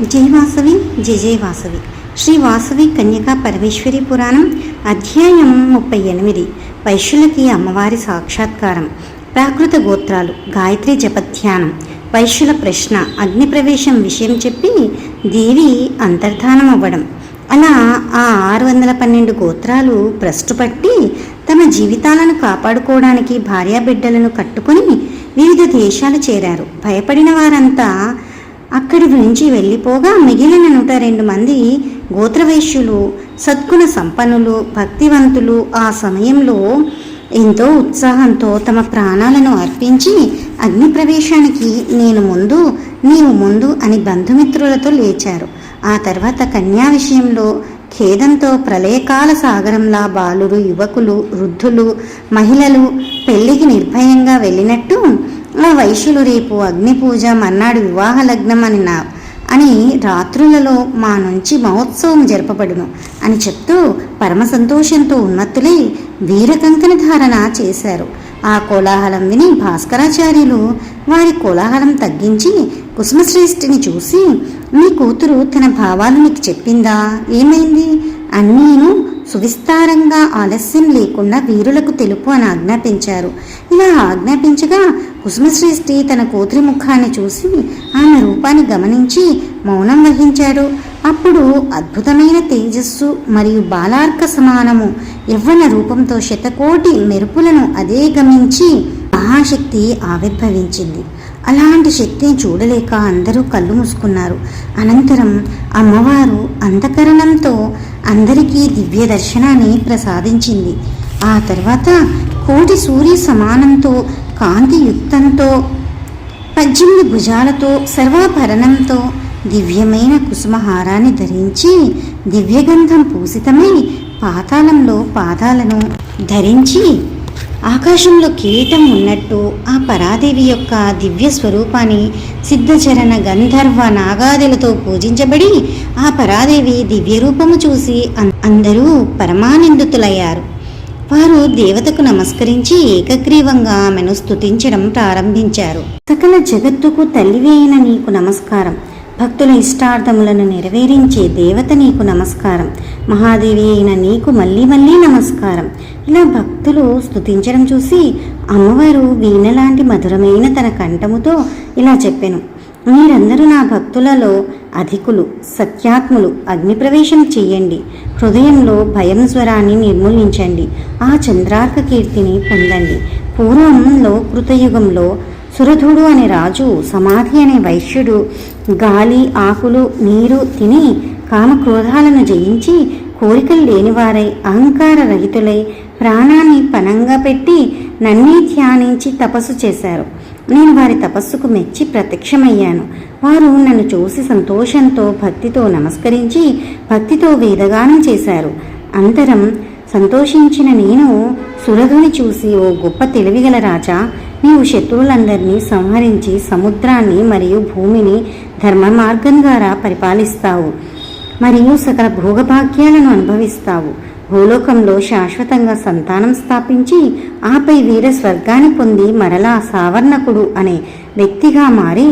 జై వాసవి జయ జయ వాసవి. శ్రీ వాసవి కన్యకా పరమేశ్వరి పురాణం అధ్యాయం 38. వైశ్యులకి అమ్మవారి సాక్షాత్కారం. ప్రాకృత గోత్రాలు, గాయత్రి జపధ్యానం, వైశ్యుల ప్రశ్న, అగ్ని ప్రవేశం విషయం చెప్పి దేవి అంతర్ధానం అవ్వడం. అలా ఆ 612 గోత్రాలు భ్రష్టుపట్టి తమ జీవితాలను కాపాడుకోవడానికి భార్యాబిడ్డలను కట్టుకుని వివిధ దేశాలు చేరారు. భయపడిన వారంతా అక్కడి నుంచి వెళ్ళిపోగా మిగిలిన 102 మంది గోత్రవైశ్యులు, సద్గుణ సంపన్నులు, భక్తివంతులు ఆ సమయంలో ఎంతో ఉత్సాహంతో తమ ప్రాణాలను అర్పించి అగ్ని ప్రవేశానికి నేను ముందు నీవు ముందు అని బంధుమిత్రులతో లేచారు. ఆ తర్వాత కన్యా విషయంలో ఖేదంతో ప్రళయకాల సాగరంలా బాలురు, యువకులు, వృద్ధులు, మహిళలు పెళ్లికి నిర్భయంగా వెళ్ళినట్టు ఆ వైశ్యులు రేపు అగ్ని పూజ, మర్నాడు వివాహ లగ్నం అని రాత్రులలో మా నుంచి మహోత్సవం జరపబడును అని చెప్తూ పరమ సంతోషంతో ఉన్మత్తులై వీరకంకణ ధారణ చేశారు. ఆ కోలాహలం విని భాస్కరాచార్యులు వారి కోలాహలం తగ్గించి కుసుమశ్రేష్ఠిని చూసి, మీ కూతురు తన భావాలు నీకు చెప్పిందా? ఏమైంది? అన్నీను సువిస్తారంగా ఆలస్యం లేకుండా వీరులకు తెలుపు అని ఆజ్ఞాపించారు. ఇలా ఆజ్ఞాపించగా కుసుమశ్రేష్ఠి తన కూతురి ముఖాన్ని చూసి ఆమె రూపాన్ని గమనించి మౌనం వహించాడు. అప్పుడు అద్భుతమైన తేజస్సు మరియు బాలార్క సమానము యవ్వన రూపంతో శతకోటి మెరుపులను అదే గమించి మహాశక్తి ఆవిర్భవించింది. అలాంటి శక్తిని చూడలేక అందరూ కళ్ళు మూసుకున్నారు. అనంతరం అమ్మవారు అంతఃకరణంతో అందరికీ దివ్య దర్శనాన్ని ప్రసాదించింది. ఆ తర్వాత కోటి సూర్య సమానంతో, కాంతియుక్తంతో, 18 భుజాలతో, సర్వాభరణంతో దివ్యమైన కుసుమహారాన్ని ధరించి దివ్యగంధం పూసితమై పాతాళంలో పాదాలను ధరించి ఆకాశంలో కిరీటం ఉన్నట్టు ఆ పరాదేవి యొక్క దివ్య స్వరూపాన్ని సిద్ధచరణ గంధర్వ నాగాదులతో పూజించబడి ఆ పరాదేవి దివ్య రూపము చూసి అందరూ పరమానందితులయ్యారు. వారు దేవతకు నమస్కరించి ఏకగ్రీవంగా ఆమెను స్తుతించడం ప్రారంభించారు. సకల జగత్తుకు తల్లివి అయిన నీకు నమస్కారం. భక్తుల ఇష్టార్థములను నెరవేరించే దేవత నీకు నమస్కారం. మహాదేవి అయిన నీకు మళ్ళీ మళ్ళీ నమస్కారం. ఇలా భక్తులు స్తుతించడం చూసి అమ్మవారు వీణలాంటి మధురమైన తన కంఠముతో ఇలా చెప్పెను, మీరందరూ నా భక్తులలో అధికులు, సత్యాత్ములు. అగ్నిప్రవేశం చెయ్యండి. హృదయంలో భయం స్వరాన్ని నిర్మూలించండి. ఆ చంద్రార్క కీర్తిని పొందండి. పూర్వంలో కృతయుగంలో సురధుడు అనే రాజు, సమాధి అనే వైశ్యుడు గాలి, ఆకులు, నీరు తిని కామక్రోధాలను జయించి కోరికలు లేనివారై అహంకార రహితులై ప్రాణాన్ని పణంగా పెట్టి నన్నే ధ్యానించి తపస్సు చేశారు. నేను వారి తపస్సుకు మెచ్చి ప్రత్యక్షమయ్యాను. వారు నన్ను చూసి సంతోషంతో భక్తితో నమస్కరించి భక్తితో వేదగానం చేశారు. అంతరం సంతోషించిన నేను సురధుని చూసి, ఓ గొప్ప తెలివిగల రాజా, నీవు శత్రువులందరినీ సంహరించి సముద్రాన్ని మరియు భూమిని ధర్మ మార్గం ద్వారా పరిపాలిస్తావు మరియు సకల భోగభాగ్యాలను అనుభవిస్తావు. భూలోకంలో శాశ్వతంగా సంతానం స్థాపించి ఆపై వీర స్వర్గాన్ని పొంది మరలా సావర్ణకుడు అనే వ్యక్తిగా మారి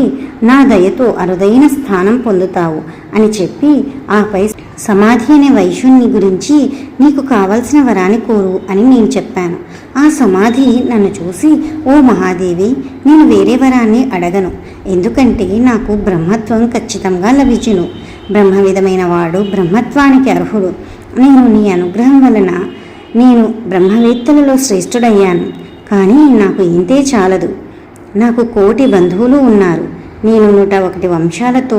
నా దయతో అరుదైన స్థానం పొందుతావు అని చెప్పి ఆపై సమాధి అనే వైశ్యుని గురించి నీకు కావలసిన వరాన్ని కోరు అని నేను చెప్పాను. ఆ సమాధి నన్ను చూసి, ఓ మహాదేవి, నేను వేరే వరాన్ని అడగను. ఎందుకంటే నాకు బ్రహ్మత్వం ఖచ్చితంగా లభించును. బ్రహ్మవిధమైన వాడు బ్రహ్మత్వానికి అర్హుడు. నేను నీ అనుగ్రహం వలన నేను బ్రహ్మవేత్తలలో శ్రేష్ఠుడయ్యాను. కానీ నాకు ఇంతే చాలదు. నాకు 1,000 బంధువులు ఉన్నారు. నేను 101 వంశాలతో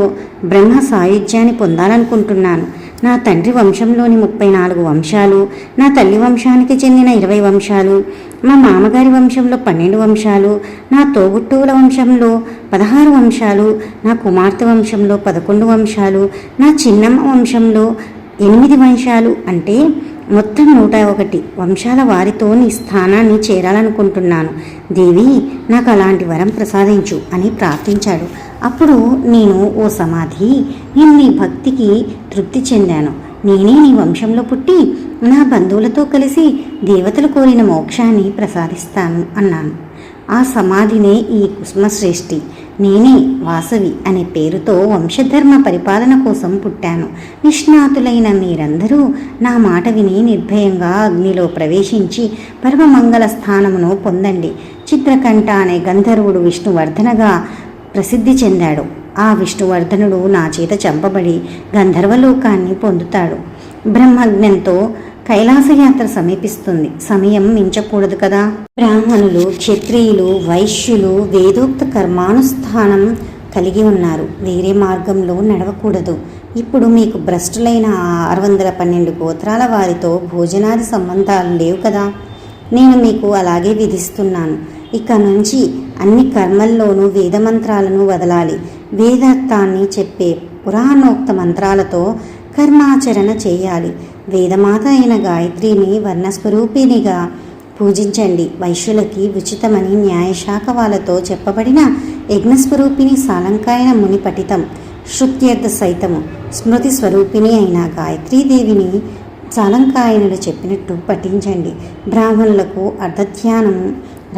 బ్రహ్మ సాయుధ్యాన్ని పొందాలనుకుంటున్నాను. నా తండ్రి వంశంలోని 34 వంశాలు, నా తల్లి వంశానికి చెందిన 20 వంశాలు, మా మామగారి వంశంలో 12 వంశాలు, నా తోబుట్టువుల వంశంలో 16 వంశాలు, నా కుమార్తె వంశంలో 11 వంశాలు, నా చిన్నమ్మ వంశంలో 8 వంశాలు, అంటే మొత్తం 101 వంశాల వారితో నీ స్థానాన్ని చేరాలనుకుంటున్నాను. దేవి, నాకు అలాంటి వరం ప్రసాదించు అని ప్రార్థించాడు. అప్పుడు నేను, ఓ సమాధి, నేను నీ భక్తికి తృప్తి చెందాను. నేనే నీ వంశంలో పుట్టి నా బంధువులతో కలిసి దేవతలు కోరిన మోక్షాన్ని ప్రసాదిస్తాను అన్నాను. ఆ సమాధినే ఈ కుసుమశ్రేష్ఠి. నేనే వాసవి అనే పేరుతో వంశధర్మ పరిపాలన కోసం పుట్టాను. నిష్ణాతులైన మీరందరూ నా మాట విని నిర్భయంగా అగ్నిలో ప్రవేశించి పరమమంగళ స్థానమును పొందండి. చిత్రకంఠ అనే గంధర్వుడు విష్ణువర్ధనగా ప్రసిద్ధి చెందాడు. ఆ విష్ణువర్ధనుడు నా చేత చంపబడి గంధర్వలోకాన్ని పొందుతాడు. బ్రహ్మజ్ఞంతో కైలాసయాత్ర సమీపిస్తుంది. సమయం మించకూడదు కదా. బ్రాహ్మణులు, క్షత్రియులు, వైశ్యులు వేదోక్త కర్మానుష్ఠానం కలిగి ఉన్నారు. వేరే మార్గంలో నడవకూడదు. ఇప్పుడు మీకు భ్రష్టులైన 612 గోత్రాల వారితో భోజనాది సంబంధాలు లేవు కదా. నేను మీకు అలాగే విధిస్తున్నాను. ఇక నుంచి అన్ని కర్మల్లోనూ వేదమంత్రాలను వదలాలి. వేదార్థాన్ని చెప్పే పురాణోక్త మంత్రాలతో కర్మాచరణ చేయాలి. వేదమాత అయిన గాయత్రిని వర్ణస్వరూపిణిగా పూజించండి. వైశ్యులకి ఉచితమని న్యాయశాఖ వాళ్ళతో చెప్పబడిన యజ్ఞస్వరూపిణి సాలంకాయన ముని పఠితం శృత్యర్థ సైతము స్మృతి స్వరూపిణి అయిన గాయత్రీదేవిని సాలంకాయనుడు చెప్పినట్టు పఠించండి. బ్రాహ్మణులకు అర్ధధ్యానము,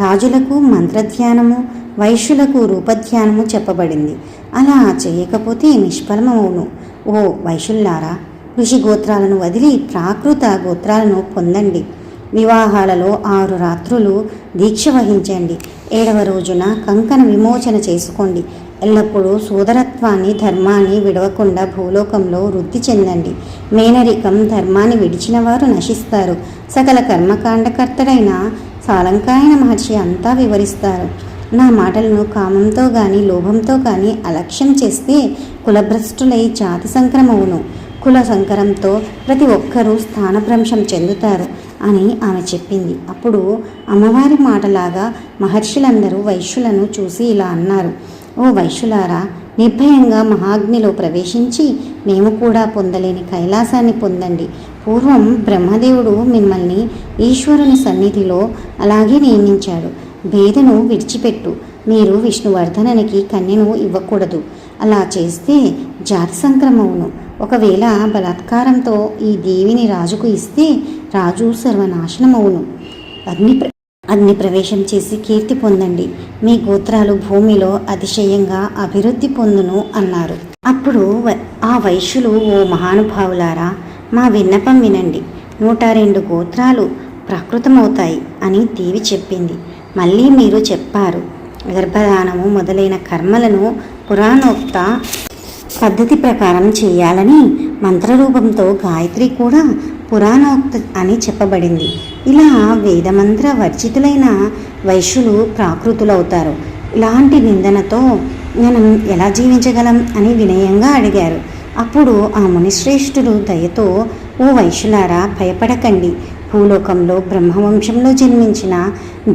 రాజులకు మంత్రధ్యానము, వైశ్యులకు రూపధ్యానము చెప్పబడింది. అలా చేయకపోతే నిష్ఫలమవును. ఓ వైశ్యుల్లారా, ఋషి గోత్రాలను వదిలి ప్రాకృత గోత్రాలను పొందండి. వివాహాలలో 6 రాత్రులు దీక్ష వహించండి. 7వ రోజున కంకణ విమోచన చేసుకోండి. ఎల్లప్పుడూ సోదరత్వాన్ని, ధర్మాన్ని విడవకుండా భూలోకంలో వృద్ధి చెందండి. మేనరికం, ధర్మాన్ని విడిచిన వారు నశిస్తారు. సకల కర్మకాండకర్తడైన సాలంకాయన మహర్షి అంతా వివరిస్తారు. నా మాటలను కామంతో కానీ లోభంతో కానీ అలక్ష్యం చేస్తే కులభ్రష్టులై జాతి సంక్రమవును. కుల సంకరంతో ప్రతి ఒక్కరూ స్థానభ్రంశం చెందుతారు అని ఆమె చెప్పింది. అప్పుడు అమ్మవారి మాటలాగా మహర్షులందరూ వైశ్యులను చూసి ఇలా అన్నారు. ఓ వైశ్యులారా, నిర్భయంగా మహాగ్నిలో ప్రవేశించి మేము కూడా పొందలేని కైలాసాన్ని పొందండి. పూర్వం బ్రహ్మదేవుడు మిమ్మల్ని ఈశ్వరుని సన్నిధిలో అలాగే నియమించాడు. భేదను విడిచిపెట్టు. మీరు విష్ణువర్ధనునికి కన్యను ఇవ్వకూడదు. అలా చేస్తే జాతి సంక్రమవును. ఒకవేళ బలాత్కారంతో ఈ దేవిని రాజుకు ఇస్తే రాజు సర్వనాశనమవును. అగ్ని ప్రవేశం చేసి కీర్తి పొందండి. మీ గోత్రాలు భూమిలో అతిశయంగా అభివృద్ధి పొందును అన్నారు. అప్పుడు ఆ వైశ్యులు, ఓ మహానుభావులారా, మా విన్నపం వినండి. 102 గోత్రాలు ప్రాకృతమవుతాయి అని దేవి చెప్పింది. మళ్ళీ మీరు చెప్పారు. గర్భధానము మొదలైన కర్మలను పురాణోక్త పద్ధతి ప్రకారం చేయాలని మంత్రరూపంతో గాయత్రి కూడా పురాణోక్త అని చెప్పబడింది. ఇలా వేదమంత్ర వర్జితులైన వైశ్యులు ప్రాకృతులవుతారు. ఇలాంటి నిందనతో మనం ఎలా జీవించగలం అని వినయంగా అడిగారు. అప్పుడు ఆ మునిశ్రేష్ఠుడు దయతో, ఓ వైశ్యులారా, భయపడకండి. భూలోకంలో బ్రహ్మవంశంలో జన్మించిన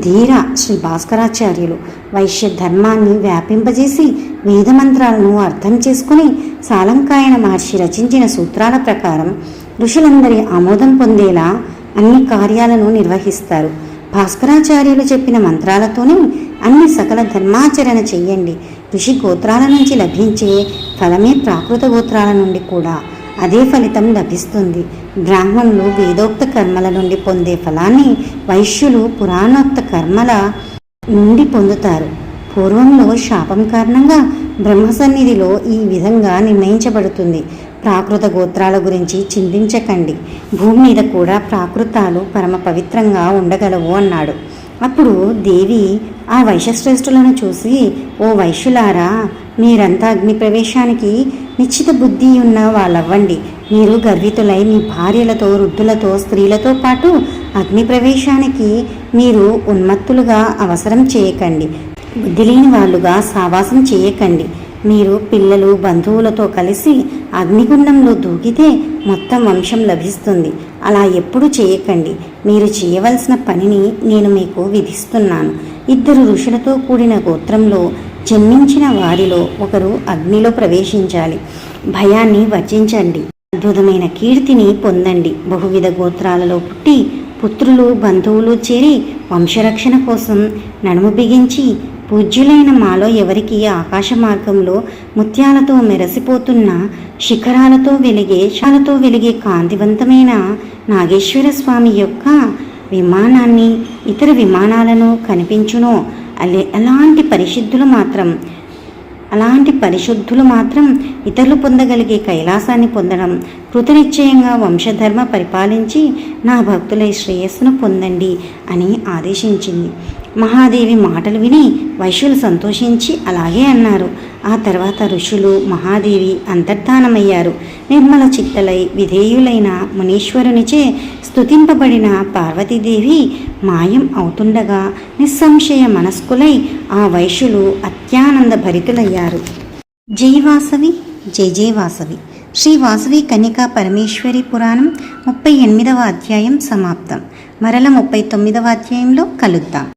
ధీర శ్రీ భాస్కరాచార్యులు వైశ్య ధర్మాన్ని వ్యాపింపజేసి వేదమంత్రాలను అర్థం చేసుకుని సాలంకాయన మహర్షి రచించిన సూత్రాల ప్రకారం ఋషులందరి ఆమోదం పొందేలా అన్ని కార్యాలను నిర్వహిస్తారు. భాస్కరాచార్యులు చెప్పిన మంత్రాలతోనే అన్ని సకల ధర్మాచరణ చెయ్యండి. ఋషి గోత్రాల నుంచి లభించే ఫలమే ప్రాకృత గోత్రాల నుండి కూడా అదే ఫలితం లభిస్తుంది. బ్రాహ్మణులు వేదోక్త కర్మల నుండి పొందే ఫలాన్ని వైశ్యులు పురాణోక్త కర్మల నుండి పొందుతారు. పూర్వంలో శాపం కారణంగా బ్రహ్మసన్నిధిలో ఈ విధంగా నిర్ణయించబడుతుంది. ప్రాకృత గోత్రాల గురించి చింతించకండి. భూమి మీద కూడా ప్రాకృతాలు పరమ పవిత్రంగా ఉండగలవు అన్నాడు. అప్పుడు దేవి ఆ వైశ్యశ్రేష్ఠులను చూసి, ఓ వైశ్యులారా, మీరంతా అగ్ని ప్రవేశానికి నిశ్చిత బుద్ధి ఉన్న వాళ్ళవ్వండి. మీరు గర్వితులై మీ భార్యలతో, వృద్ధులతో, స్త్రీలతో పాటు అగ్ని ప్రవేశానికి మీరు ఉన్మత్తులుగా అవసరం చేయకండి. బుద్ధి లేని వాళ్ళుగా సావాసం చేయకండి. మీరు పిల్లలు, బంధువులతో కలిసి అగ్నిగుండంలో దూకితే మొత్తం వంశం లభిస్తుంది. అలా ఎప్పుడూ చేయకండి. మీరు చేయవలసిన పనిని నేను మీకు విధిస్తున్నాను. 2 ఋషులతో కూడిన గోత్రంలో జన్మించిన వారిలో ఒకరు అగ్నిలో ప్రవేశించాలి. భయాన్ని వర్జించండి. అద్భుతమైన కీర్తిని పొందండి. బహువిధ గోత్రాలలో పుట్టి పుత్రులు, బంధువులు చేరి వంశరక్షణ కోసం నడుము బిగించి పూజ్యులైన మాలో ఎవరికి ఆకాశ మార్గంలో ముత్యాలతో మెరసిపోతున్న శిఖరాలతో వెలిగే కాంతివంతమైన నాగేశ్వర స్వామి యొక్క విమానాన్ని, ఇతర విమానాలను కనిపించునో అలాంటి పరిశుద్ధులు మాత్రం ఇతరులు పొందగలిగే కైలాసాన్ని పొందడం కృతనిశ్చయంగా వంశధర్మ పరిపాలించి నా భక్తులై శ్రేయస్సును పొందండి అని ఆదేశించింది. మహాదేవి మాటలు విని వైశ్యులు సంతోషించి అలాగే అన్నారు. ఆ తర్వాత ఋషులు మహాదేవి అంతర్ధానమయ్యారు. నిర్మల చిత్తలై విధేయులైన మునీశ్వరునిచే స్తుతింపబడిన పార్వతీదేవి మాయం అవుతుండగా నిస్సంశయ మనస్కులై ఆ వైశ్యులు అత్యానంద భరితులయ్యారు. జై వాసవి, జై జై వాసవి. శ్రీ వాసవి కన్యకా పరమేశ్వరి పురాణం 38వ అధ్యాయం సమాప్తం. మరల 39వ అధ్యాయంలో కలుద్దాం.